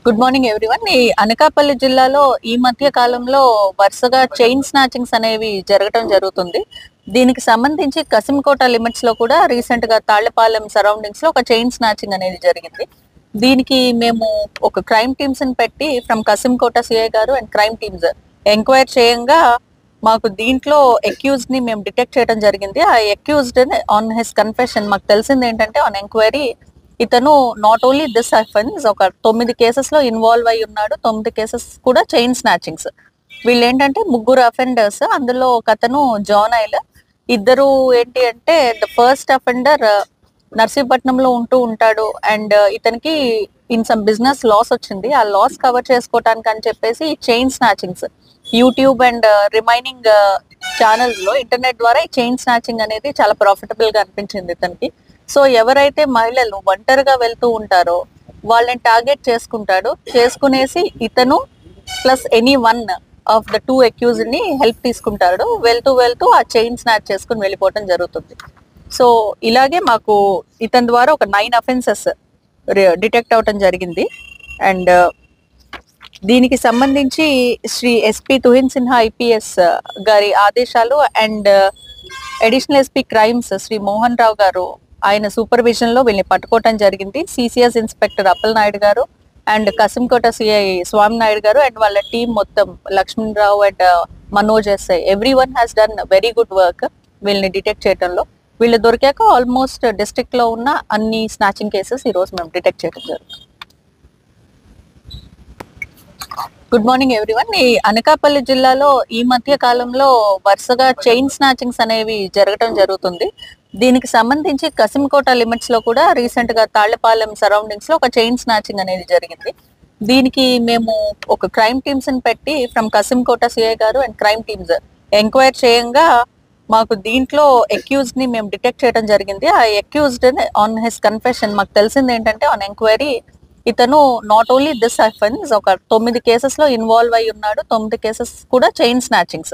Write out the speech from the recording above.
Good morning everyone. ఈ అనకాపల్లి జిల్లాలో ఈ మధ్య కాలంలో వరుసగా చైన్ స్నాచింగ్స్ అనేవి జరగడం జరుగుతుంది. దీనికి సంబంధించి కసింకోట లిమిట్స్ లో కూడా రీసెంట్ గా తాళ్లపాలెం సరౌండింగ్స్ లో ఒక చైన్ స్నాచింగ్ అనేది జరిగింది. దీనికి మేము ఒక క్రైమ్ టీమ్స్ ని పెట్టి ఫ్రమ్ కసింకోట సిఐ గారు అండ్ క్రైమ్ టీమ్స్ ఎంక్వైరీ చేయంగా మాకు దీంట్లో అక్యూజ్డ్ ని మేము డిటెక్ట్ చేయడం జరిగింది. ఆ అక్యూజ్డ్ ఆన్ హిస్ కన్ఫెషన్ మాకు తెలిసింది ఏంటంటే ఆన్ ఎంక్వైరీ ఇతను నాట్ ఓన్లీ దిస్ అఫెన్స్ ఒక 9 కేసెస్ లో ఇన్వాల్వ్ అయి ఉన్నాడు. 9 కేసెస్ కూడా చైన్ స్నాచింగ్స్. వీళ్ళు ఏంటంటే ముగ్గురు అఫెండర్స్, అందులో ఒక అతను జాన్ ఐల్. ఇద్దరు ఏంటి అంటే ద ఫస్ట్ అఫెండర్ నర్సీపట్నంలో ఉంటూ ఉంటాడు అండ్ ఇతనికి ఇన్ సమ్ బిజినెస్ లాస్ వచ్చింది. ఆ లాస్ కవర్ చేసుకోవటానికి అని చెప్పేసి chain snatchings YouTube and remaining channels లో ఇంటర్నెట్ ద్వారా ఈ చైన్ స్నాచింగ్ అనేది చాలా ప్రాఫిటబుల్ గా అనిపించింది ఇతనికి. సో ఎవరైతే మహిళలు ఒంటరిగా వెళ్తూ ఉంటారో వాళ్ళని టార్గెట్ చేసుకుంటాడు. చేసుకునేసి ఇతను plus any one of the 2 accused ని హెల్ప్ తీసుకుంటాడు. వెళ్తూ వెళ్తూ ఆ చైన్ స్నాచ్ చేసుకుని వెళ్ళిపోవటం జరుగుతుంది. సో ఇలాగే మాకు ఇతని ద్వారా ఒక 9 అఫెన్సెస్ డిటెక్ట్ అవటం జరిగింది. అండ్ దీనికి సంబంధించి శ్రీ ఎస్పీ తుహిన్ సిన్హా ఐపీఎస్ గారి ఆదేశాలు and additional SP crimes Shri Mohan Rao గారు ఆయన సూపర్విజన్ లో వీళ్ళని పట్టుకోవటం జరిగింది. సిసిఎస్ ఇన్స్పెక్టర్ అప్పల్ నాయుడు గారు అండ్ కసింకోట సిఐ స్వామి నాయుడు గారు అండ్ వాళ్ళ టీం మొత్తం Lakshman Rao and Manoj SI every one has done very good work వీళ్ళని డిటెక్ట్ చేయడంలో. వీళ్ళు దొరికాక ఆల్మోస్ట్ డిస్ట్రిక్ట్ లో ఉన్న అన్ని స్నాచింగ్ కేసెస్ ఈ రోజు మేము డిటెక్ట్ చేయడం జరుగుతుంది. Good morning everyone. ఈ అనకాపల్లి జిల్లాలో ఈ మధ్య కాలంలో వరుసగా చైన్ స్నాచింగ్స్ అనేవి జరగడం జరుగుతుంది. దీనికి సంబంధించి కసింకోట లిమిట్స్ లో కూడా రీసెంట్ గా తాళ్లపాలెం సరౌండింగ్స్ లో ఒక చైన్ స్నాచింగ్ అనేది జరిగింది. దీనికి మేము ఒక క్రైమ్ టీమ్స్ ని పెట్టి ఫ్రమ్ కసింకోట సిఐ గారు అండ్ క్రైమ్ టీమ్స్ ఎంక్వైరీ చేయంగా మాకు దీంట్లో అక్యూజ్డ్ ని మేము డిటెక్ట్ చేయడం జరిగింది. ఆ అక్యూజ్డ్ ఆన్ హిస్ కన్ఫెషన్ మాకు తెలిసింది ఏంటంటే ఆన్ ఎంక్వైరీ ఇతను నాట్ ఓన్లీ దిస్ అఫెన్స్ ఒక 9 కేసెస్ లో ఇన్వాల్వ్ అయి ఉన్నాడు. 9 కేసెస్ కూడా చైన్ స్నాచింగ్స్.